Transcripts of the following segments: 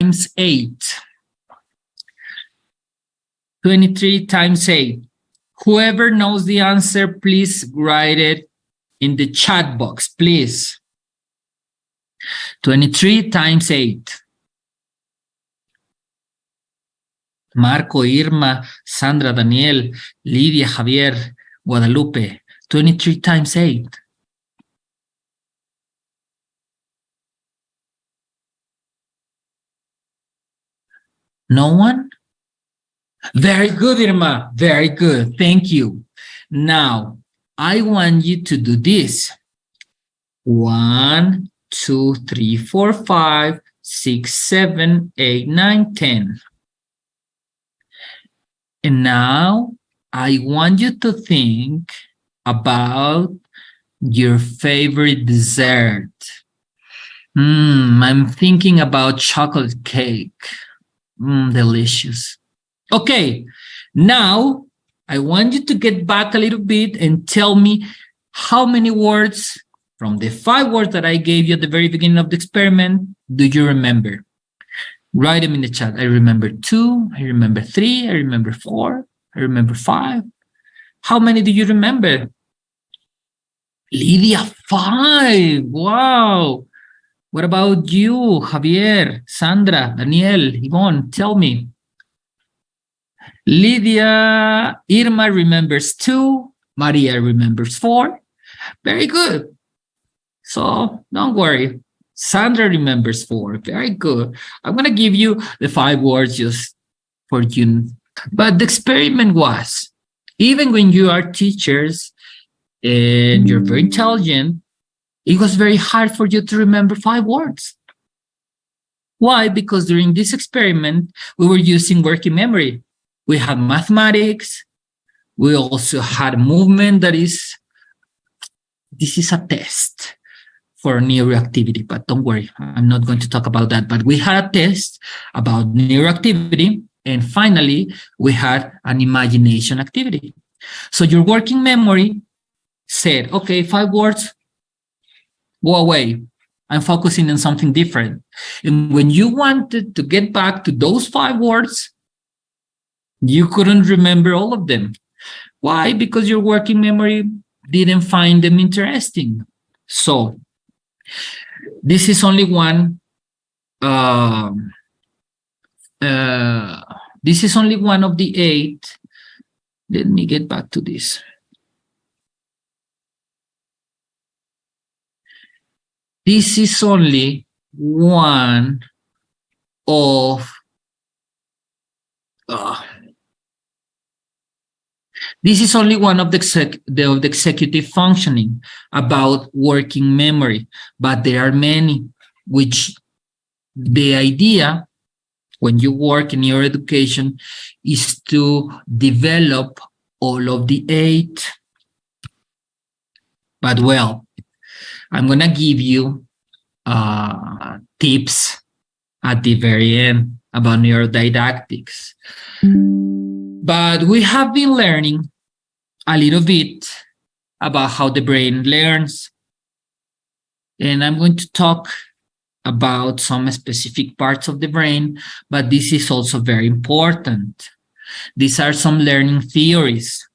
times 8. 23 times 8. Whoever knows the answer, please write it in the chat box, please. 23 times 8. Marco, Irma, Sandra, Daniel, Lidia, Javier, Guadalupe. 23 times 8. No one? Very good, Irma. Very good. Thank you. Now, I want you to do this. 1, 2, 3, 4, 5, 6, 7, 8, 9, 10. And now, I want you to think about your favorite dessert. I'm thinking about chocolate cake. Delicious. Okay, now I want you to get back a little bit and tell me how many words from the 5 words that I gave you at the very beginning of the experiment do you remember? Write them in the chat. I remember 2, I remember 3, I remember 4, I remember 5. How many do you remember? Lydia, 5. Wow. What about you, Javier, Sandra, Daniel, Yvonne? Tell me. Lydia, Irma remembers 2. Maria remembers 4. Very good. So don't worry. Sandra remembers 4. Very good. I'm going to give you the 5 words just for you. But the experiment was, even when you are teachers and you're very intelligent, it was very hard for you to remember 5 words. Why? Because during this experiment, we were using working memory. We had mathematics. We also had movement this is a test for neuroactivity, but don't worry, I'm not going to talk about that. But we had a test about neuroactivity, and finally, we had an imagination activity. So your working memory said, okay, 5 words, go away. I'm focusing on something different. And when you wanted to get back to those 5 words, you couldn't remember all of them. Why? Because your working memory didn't find them interesting. So this is only one. This is only one of the 8. Let me get back to this. This is only one of this is only one of the executive functioning about working memory, but there are many, which the idea when you work in your education is to develop all of the 8. But well, I'm going to give you tips at the very end about neurodidactics. But we have been learning a little bit about how the brain learns. And I'm going to talk about some specific parts of the brain, but this is also very important. These are some learning theories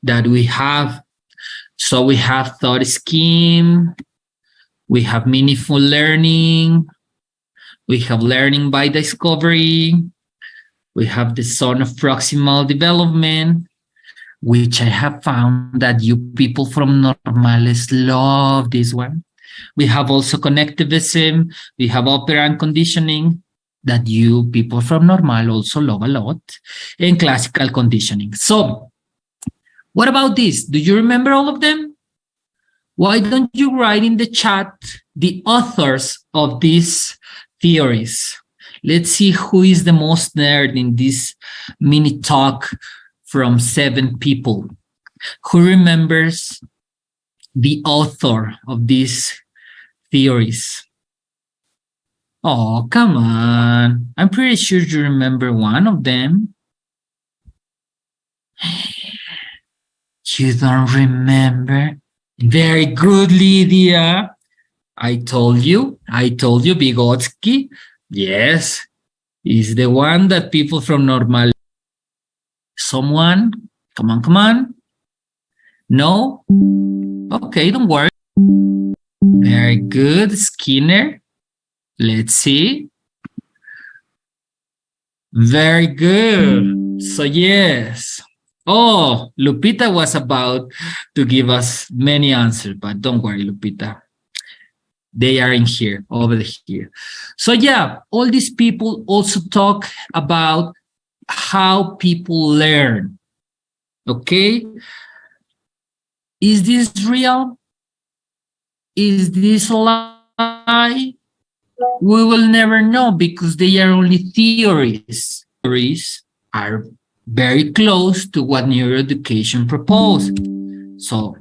that we have. So we have thought scheme, we have meaningful learning, we have learning by discovery, we have the zone of proximal development, which I have found that you people from Normales love this one. We have also connectivism, we have operant conditioning that you people from Normal also love a lot, and classical conditioning. So what about this? Do you remember all of them? Why don't you write in the chat the authors of these theories? Let's see who is the most nerd in this mini talk from 7 people. Who remembers the author of these theories? Oh, come on. I'm pretty sure you remember one of them. You don't remember? Very good, Lydia. I told you, Vygotsky. Yes, is the one that people from normal. Someone? Come on, come on. No? Okay, don't worry. Very good, Skinner. Let's see. Very good. So yes. Oh, Lupita was about to give us many answers, but don't worry, Lupita. They are in here, over here. So yeah, all these people also talk about how people learn. Okay? Is this real? Is this a lie? We will never know because they are only theories. Theories are very close to what neuroeducation proposed. So,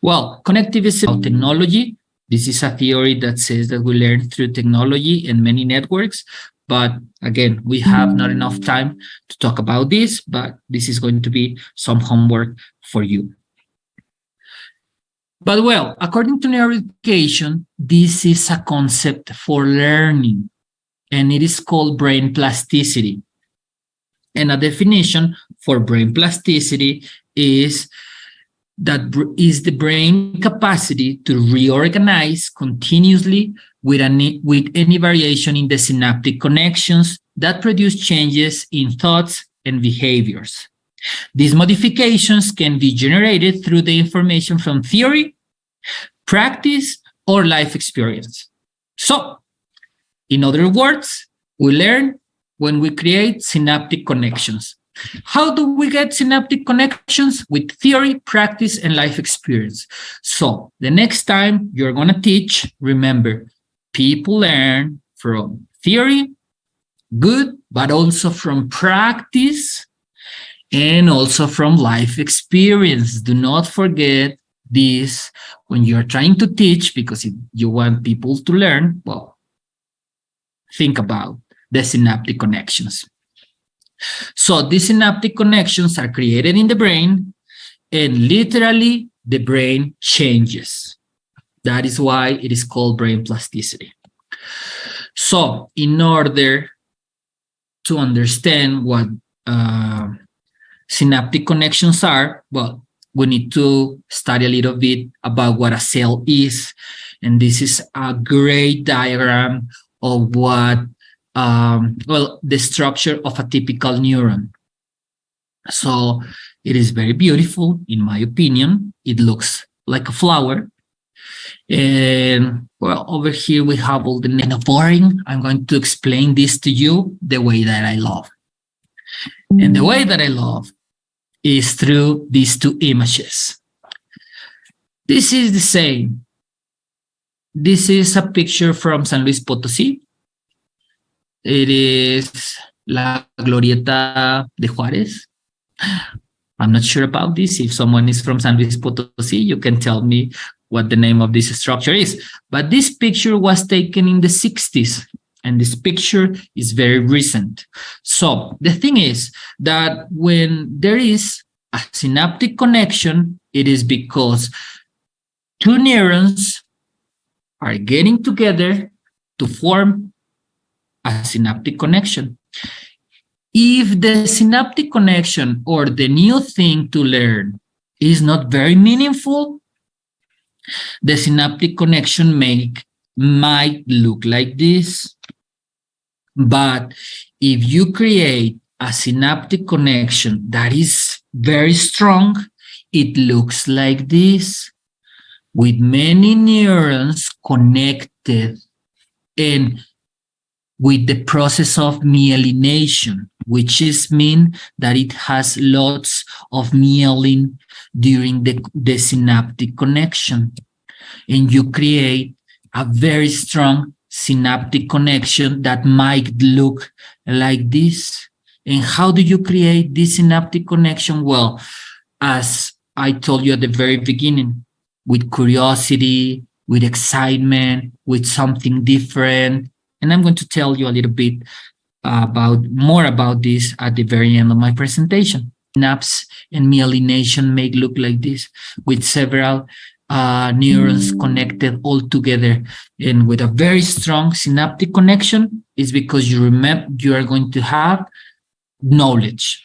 well, connectivism, technology. This is a theory that says that we learn through technology and many networks. But again, we have not enough time to talk about this, but this is going to be some homework for you. But well, according to neuroeducation, this is a concept for learning, and it is called brain plasticity. And a definition for brain plasticity is that is the brain capacity to reorganize continuously with any variation in the synaptic connections that produce changes in thoughts and behaviors. These modifications can be generated through the information from theory, practice, or life experience. So, in other words, we learn when we create synaptic connections. How do we get synaptic connections? With theory, practice, and life experience. So, the next time you're going to teach, remember, people learn from theory, good, but also from practice, and also from life experience. Do not forget this when you're trying to teach, because if you want people to learn, well, think about the synaptic connections. So these synaptic connections are created in the brain, and literally the brain changes. That is why it is called brain plasticity. So in order to understand what synaptic connections are, well, we need to study a little bit about what a cell is. And this is a great diagram of what, well, the structure of a typical neuron. So it is very beautiful, in my opinion. It looks like a flower. And well, over here we have all the kind of boring. I'm going to explain this to you the way that I love. And the way that I love is through these two images. This is the same. This is a picture from San Luis Potosí. It is La Glorieta de Juárez. I'm not sure about this. If someone is from San Luis Potosí, you can tell me what the name of this structure is. But this picture was taken in the 60s. And this picture is very recent. So the thing is that when there is a synaptic connection, it is because two neurons are getting together to form a synaptic connection. If the synaptic connection or the new thing to learn is not very meaningful, the synaptic connection might look like this. But if you create a synaptic connection that is very strong, it looks like this, with many neurons connected and with the process of myelination, which is mean that it has lots of myelin during the synaptic connection. And you create a very strong synaptic connection that might look like this. And how do you create this synaptic connection? Well, as I told you at the very beginning, with curiosity, with excitement, with something different. And I'm going to tell you a little bit more about this at the very end of my presentation. Synapse and myelination may look like this, with several neurons connected all together and with a very strong synaptic connection, is because you remember you are going to have knowledge.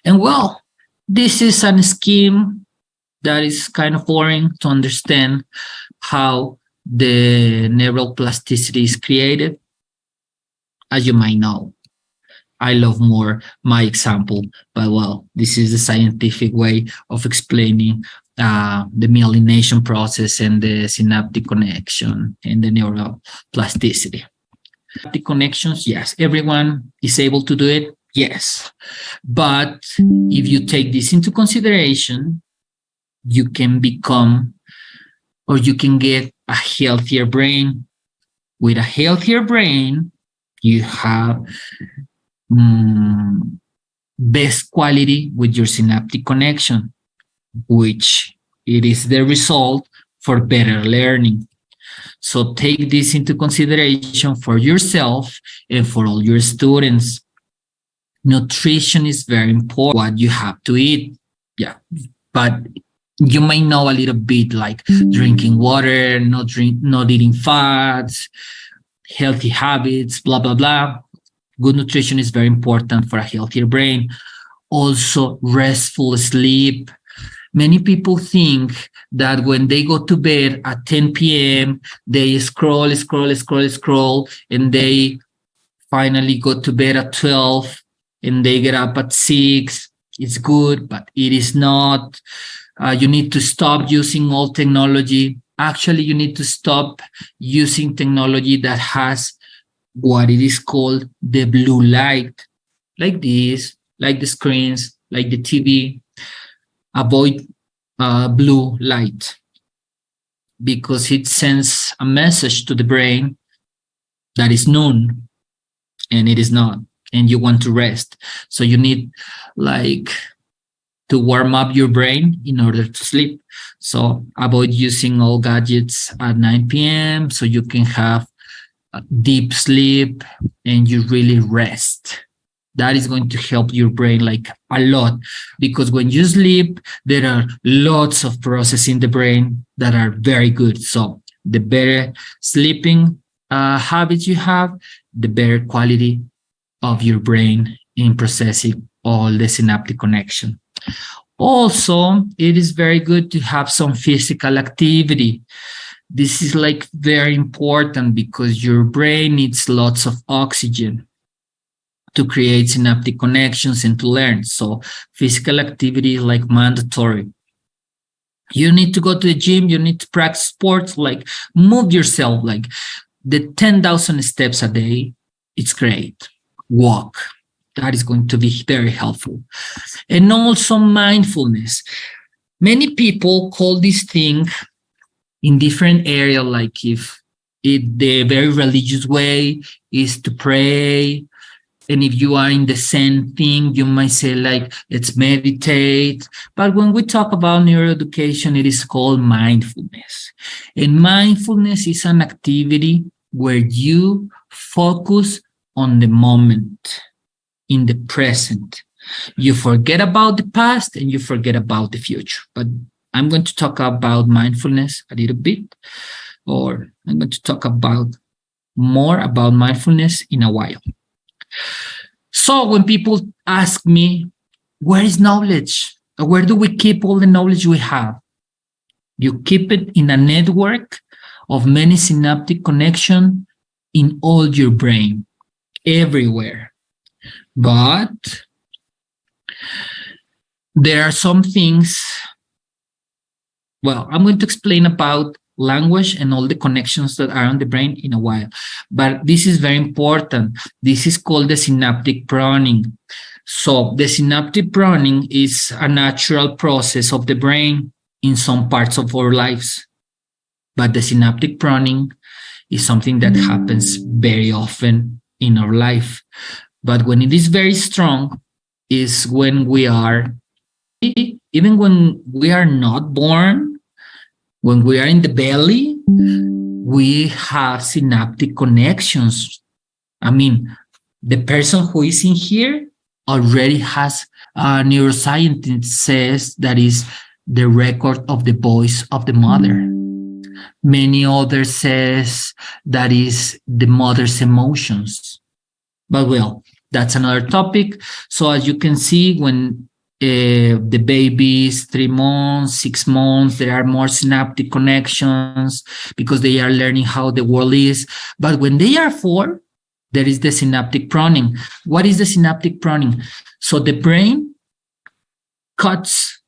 And well, this is a scheme that is kind of boring to understand how the neural plasticity is created. As you might know, I love more my example, but well, this is the scientific way of explaining the myelination process and the synaptic connection and the neural plasticity. Synaptic connections, yes, everyone is able to do it, yes. But if you take this into consideration, you can become, or you can get a healthier brain. With a healthier brain, you have best quality with your synaptic connection, which it is the result for better learning. So take this into consideration for yourself and for all your students. Nutrition is very important, what you have to eat. Yeah, but you may know a little bit like drinking water, not eating fats, healthy habits, blah, blah, blah. Good nutrition is very important for a healthier brain. Also, restful sleep. Many people think that when they go to bed at 10 p.m., they scroll, and they finally go to bed at 12, and they get up at 6. It's good, but it is not. You need to stop using all technology. Actually, you need to stop using technology that has what it is called the blue light, like this, like the screens, like the TV. Avoid blue light because it sends a message to the brain that is noon and it is not, and you want to rest. So you need like to warm up your brain in order to sleep. So avoid using all gadgets at 9 p.m. so you can have a deep sleep and you really rest. That is going to help your brain like a lot, because when you sleep, there are lots of processes in the brain that are very good. So the better sleeping habits you have, the better quality of your brain in processing all the synaptic connection. Also, it is very good to have some physical activity. This is like very important because your brain needs lots of oxygen to create synaptic connections and to learn. So physical activity is like mandatory. You need to go to the gym, you need to practice sports, like move yourself, like the 10,000 steps a day. It's great. Walk. That is going to be very helpful. And also mindfulness. Many people call this thing in different areas, like if the very religious way is to pray. And if you are in the same thing, you might say like, let's meditate. But when we talk about neuroeducation, it is called mindfulness. And mindfulness is an activity where you focus on the moment, in the present. You forget about the past and you forget about the future. But I'm going to talk about mindfulness a little bit, or I'm going to talk about more about mindfulness in a while. So when people ask me, where is knowledge? Where do we keep all the knowledge we have? You keep it in a network of many synaptic connections in all your brain, everywhere. But there are some things, well, I'm going to explain about language and all the connections that are on the brain in a while. But this is very important. This is called the synaptic pruning. So the synaptic pruning is a natural process of the brain in some parts of our lives. But the synaptic pruning is something that happens very often in our life. But when it is very strong, is when we are, even when we are not born, when we are in the belly, we have synaptic connections. I mean, the person who is in here already has, a neuroscientist says that is the record of the voice of the mother. Many others says that is the mother's emotions. But well, that's another topic. So as you can see, when the baby is 3 months, 6 months, there are more synaptic connections because they are learning how the world is. But when they are 4, there is the synaptic pruning. What is the synaptic pruning? So the brain cuts,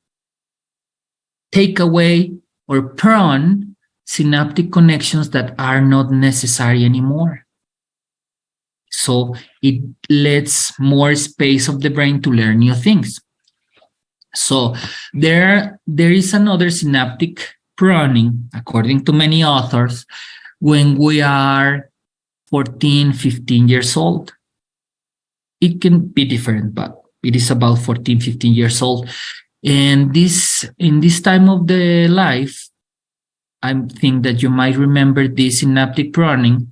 take away, or prune synaptic connections that are not necessary anymore. So it lets more space of the brain to learn new things. So there is another synaptic pruning, according to many authors, when we are 14, 15 years old. It can be different, but it is about 14, 15 years old. And in this time of the life, I think that you might remember this synaptic pruning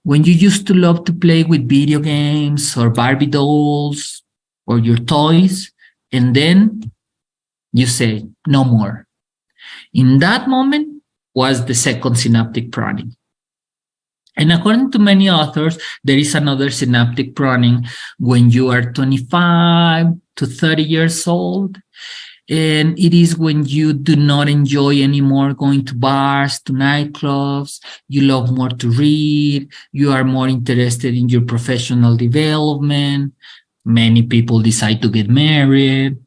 when you used to love to play with video games or Barbie dolls or your toys, and then you say, no more. In that moment was the second synaptic pruning. And according to many authors, there is another synaptic pruning when you are 25 to 30 years old. And it is when you do not enjoy anymore going to bars, to nightclubs, you love more to read, you are more interested in your professional development. Many people decide to get married.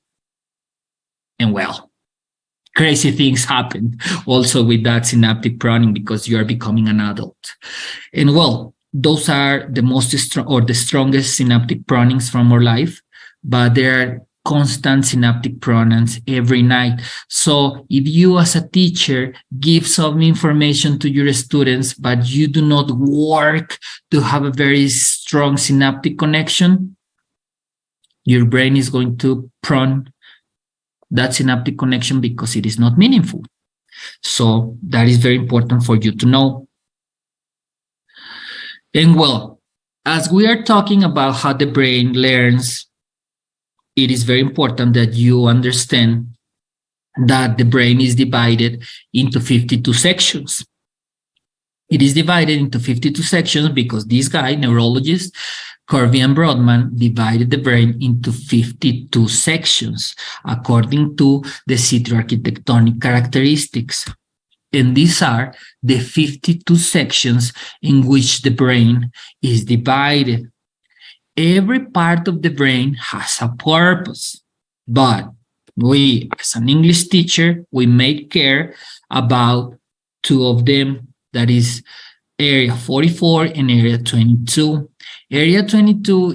And well, crazy things happen also with that synaptic pruning because you are becoming an adult. And well, those are the most or the strongest synaptic prunings from our life, but there are constant synaptic prunings every night. So if you as a teacher give some information to your students, but you do not work to have a very strong synaptic connection, your brain is going to prune that synaptic connection because it is not meaningful. So that is very important for you to know. And well, as we are talking about how the brain learns, it is very important that you understand that the brain is divided into 52 sections. It is divided into 52 sections because this guy, neurologist, Kirby and Brodmann, divided the brain into 52 sections according to the cytoarchitectonic characteristics. And these are the 52 sections in which the brain is divided. Every part of the brain has a purpose, but we, as an English teacher, we make care about 2 of them, that is area 44 and area 22. Area 22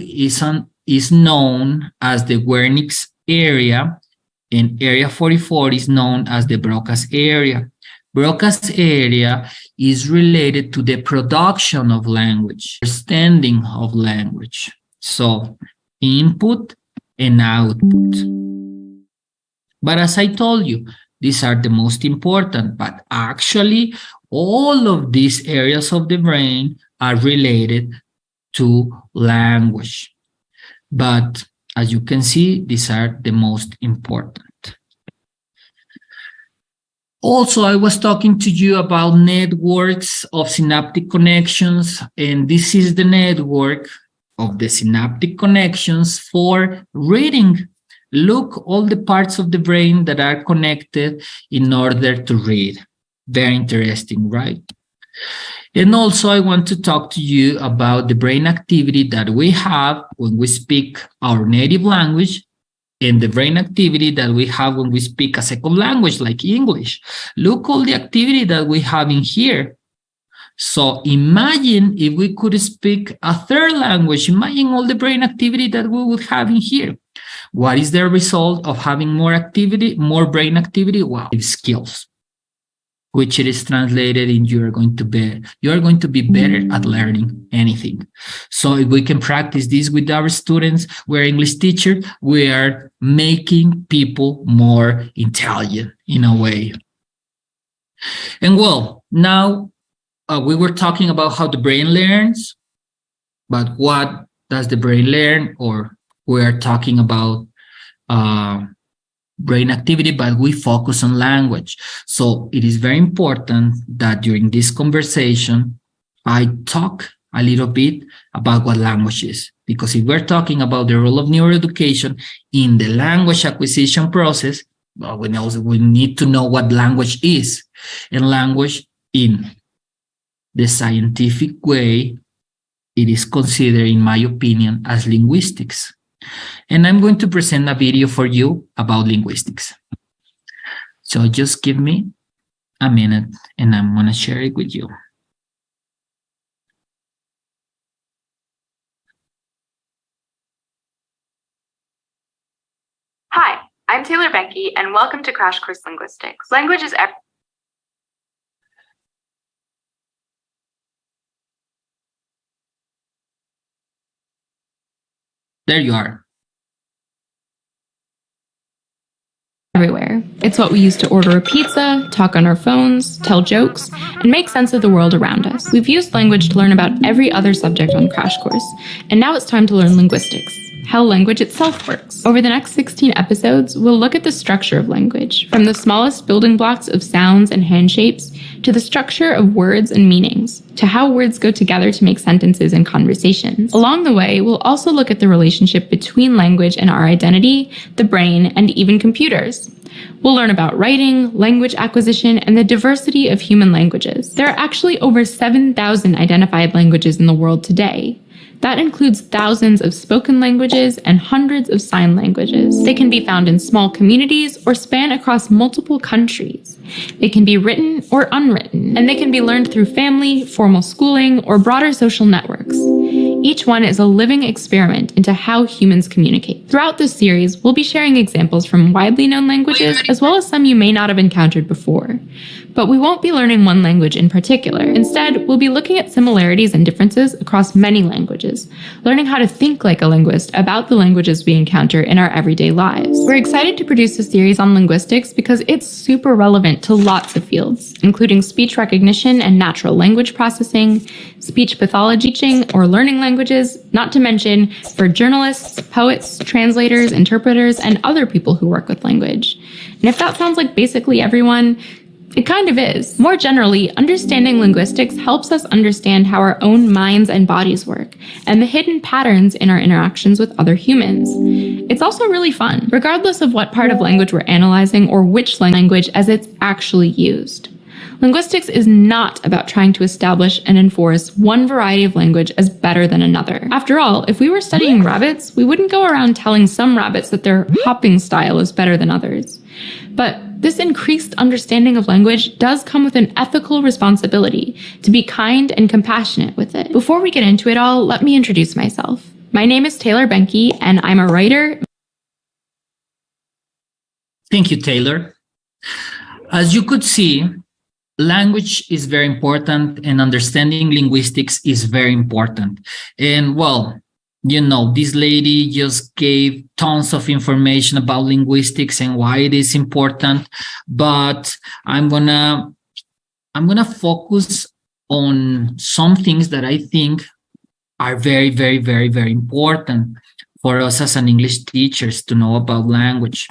is known as the Wernicke's area, and area 44 is known as the Broca's area. Broca's area is related to the production of language, understanding of language. So input and output. But as I told you, these are the most important, but actually all of these areas of the brain are related to language. But as you can see, these are the most important. Also, I was talking to you about networks of synaptic connections, and this is the network of the synaptic connections for reading. Look, all the parts of the brain that are connected in order to read. Very interesting, right? And also, I want to talk to you about the brain activity that we have when we speak our native language and the brain activity that we have when we speak a second language like English. Look all the activity that we have in here. So imagine if we could speak a third language, imagine all the brain activity that we would have in here. What is the result of having more activity, more brain activity? Well, skills, which it is translated in you are going to be better at learning anything. So if we can practice this with our students, we're English teachers, we are making people more intelligent in a way. And well, now we were talking about how the brain learns, but what does the brain learn? Or we are talking about brain activity, but we focus on language. So it is very important that during this conversation, I talk a little bit about what language is. Because if we're talking about the role of neuroeducation in the language acquisition process, well, we need to know what language is. And language, in the scientific way, it is considered, in my opinion, as linguistics. And I'm going to present a video for you about linguistics. So just give me a minute and I'm going to share it with you. Hi, I'm Taylor Benke, and welcome to Crash Course Linguistics. Language is There you are. Everywhere. It's what we use to order a pizza, talk on our phones, tell jokes, and make sense of the world around us. We've used language to learn about every other subject on Crash Course, and now it's time to learn linguistics, how language itself works. Over the next 16 episodes, we'll look at the structure of language, from the smallest building blocks of sounds and hand shapes, to the structure of words and meanings, to how words go together to make sentences and conversations. Along the way, we'll also look at the relationship between language and our identity, the brain, and even computers. We'll learn about writing, language acquisition, and the diversity of human languages. There are actually over 7,000 identified languages in the world today. That includes thousands of spoken languages and hundreds of sign languages. They can be found in small communities or span across multiple countries. They can be written or unwritten, and they can be learned through family, formal schooling, or broader social networks. Each one is a living experiment into how humans communicate. Throughout this series, we'll be sharing examples from widely known languages, as well as some you may not have encountered before. But we won't be learning one language in particular. Instead, we'll be looking at similarities and differences across many languages, learning how to think like a linguist about the languages we encounter in our everyday lives. We're excited to produce a series on linguistics because it's super relevant to lots of fields, including speech recognition and natural language processing, speech pathology teaching, or learning languages, not to mention for journalists, poets, translators, interpreters, and other people who work with language. And if that sounds like basically everyone, it kind of is. More generally, understanding linguistics helps us understand how our own minds and bodies work, and the hidden patterns in our interactions with other humans. It's also really fun, regardless of what part of language we're analyzing or which language as it's actually used. Linguistics is not about trying to establish and enforce one variety of language as better than another. After all, if we were studying rabbits, we wouldn't go around telling some rabbits that their hopping style is better than others. But this increased understanding of language does come with an ethical responsibility to be kind and compassionate with it. Before we get into it all, let me introduce myself. My name is Taylor Benke, and I'm a writer. Thank you, Taylor. As you could see, language is very important and understanding linguistics is very important. And well, you know, this lady just gave tons of information about linguistics and why it is important, but I'm gonna focus on some things that I think are very, very, very, very important for us as an English teachers to know about language.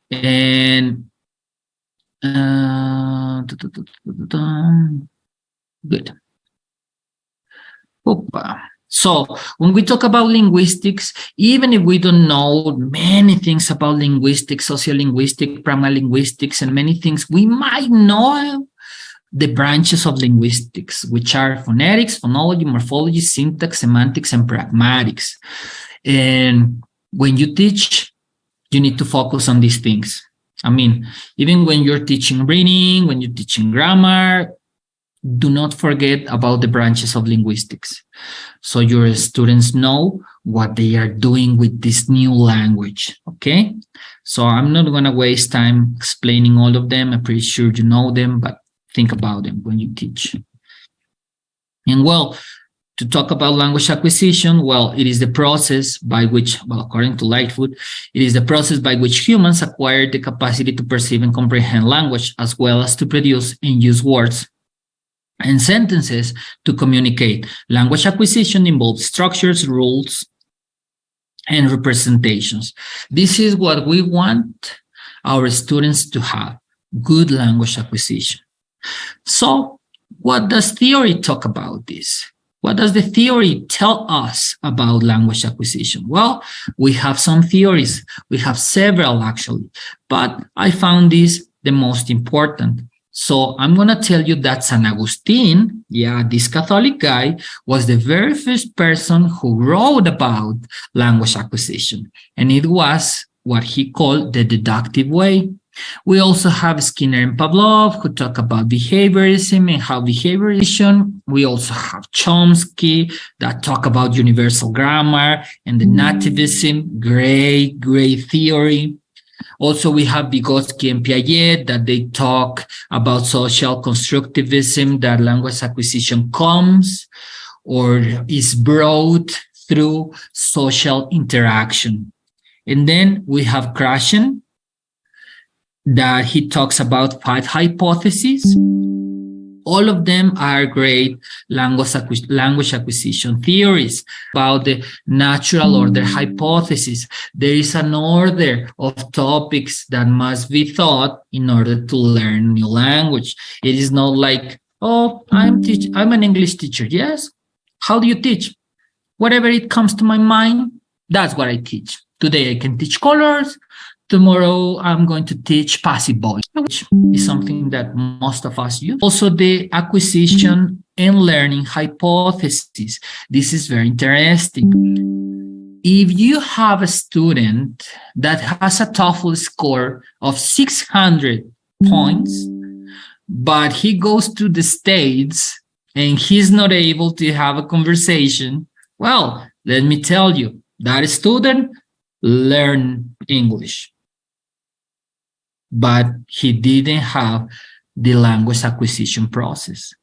And good. Opa. So when we talk about linguistics, even if we don't know many things about linguistics, sociolinguistics, pragmalinguistics, and many things, we might know the branches of linguistics, which are phonetics, phonology, morphology, syntax, semantics, and pragmatics. And when you teach, you need to focus on these things. I mean, even when you're teaching reading, when you're teaching grammar, do not forget about the branches of linguistics, so your students know what they are doing with this new language, okay? So I'm not going to waste time explaining all of them. I'm pretty sure you know them, but think about them when you teach. And well, to talk about language acquisition, well, it is the process by which, well, according to Lightfoot, it is the process by which humans acquire the capacity to perceive and comprehend language, as well as to produce and use words and sentences to communicate. Language acquisition involves structures, rules, and representations. This is what we want our students to have, good language acquisition. So what does theory talk about this? What does the theory tell us about language acquisition? Well, we have some theories. We have several actually, but I found this the most important. So I'm going to tell you that San Agustin, this Catholic guy, was the very first person who wrote about language acquisition. And it was what he called the deductive way. We also have Skinner and Pavlov, who talk about behaviorism and how behaviorism. We also have Chomsky that talk about universal grammar and the nativism, great theory. Also, we have Vygotsky and Piaget that they talk about social constructivism, that language acquisition comes or is brought through social interaction. And then we have Krashen, that he talks about 5 hypotheses. All of them are great language acquisition theories about the natural order hypothesis. There is an order of topics that must be taught in order to learn new language. It is not like, oh, I'm an English teacher. Yes. How do you teach? Whatever it comes to my mind, that's what I teach. Today I can teach colors. Tomorrow, I'm going to teach passive voice, which is something that most of us use. Also, the acquisition and learning hypothesis. This is very interesting. If you have a student that has a TOEFL score of 600 points, but he goes to the States and he's not able to have a conversation, well, let me tell you, that student learned English, but he didn't have the language acquisition process.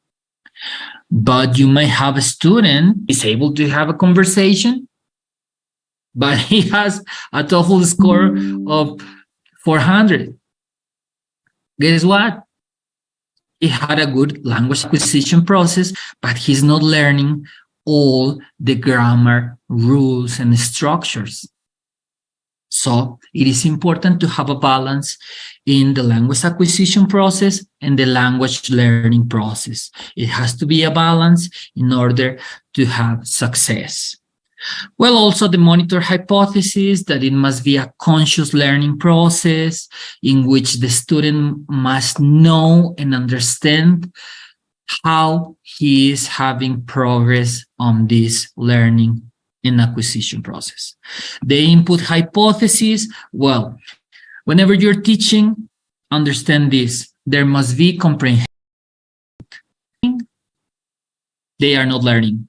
But you may have a student who is able to have a conversation, but he has a TOEFL score of 400. Guess what? He had a good language acquisition process, but he's not learning all the grammar rules and structures. So it is important to have a balance in the language acquisition process and the language learning process. It has to be a balance in order to have success. Well, also the monitor hypothesis, that it must be a conscious learning process in which the student must know and understand how he is having progress on this learning and acquisition process. The input hypothesis, well, whenever you're teaching, understand this. There must be comprehension. They are not learning.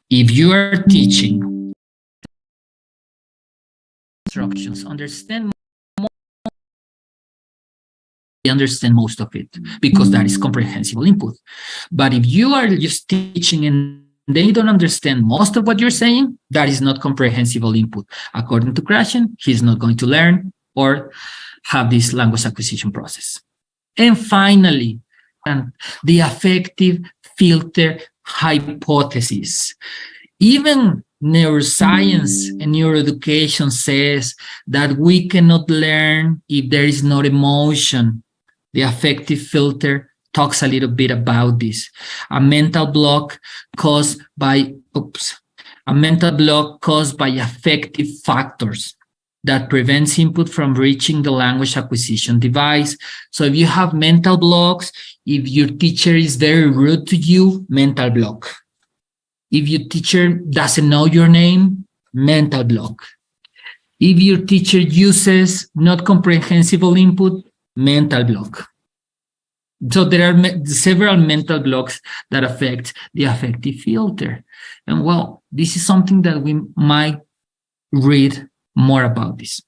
If you are teaching instructions, understand most of it, because that is comprehensible input. But if you are just teaching and they don't understand most of what you're saying, that is not comprehensible input. According to Krashen, he's not going to learn or have this language acquisition process. And finally, the affective filter hypothesis. Even neuroscience and neuroeducation says that we cannot learn if there is no emotion. The affective filter talks a little bit about this. A mental block caused by affective factors that prevents input from reaching the language acquisition device. So if you have mental blocks, if your teacher is very rude to you, mental block. If your teacher doesn't know your name, mental block. If your teacher uses not comprehensible input, mental block. So there are several mental blocks that affect the affective filter. And well, this is something that we might read more about this.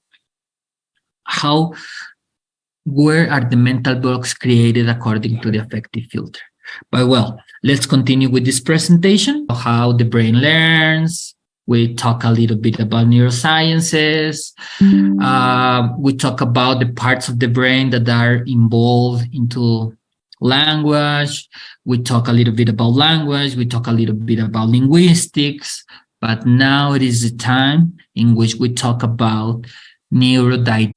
Where are the mental blocks created according to the affective filter? But well, let's continue with this presentation. How the brain learns. We talk a little bit about neurosciences. We talk about the parts of the brain that are involved into language. We talk a little bit about language. We talk a little bit about linguistics. But now it is the time in which we talk about neurodidactics.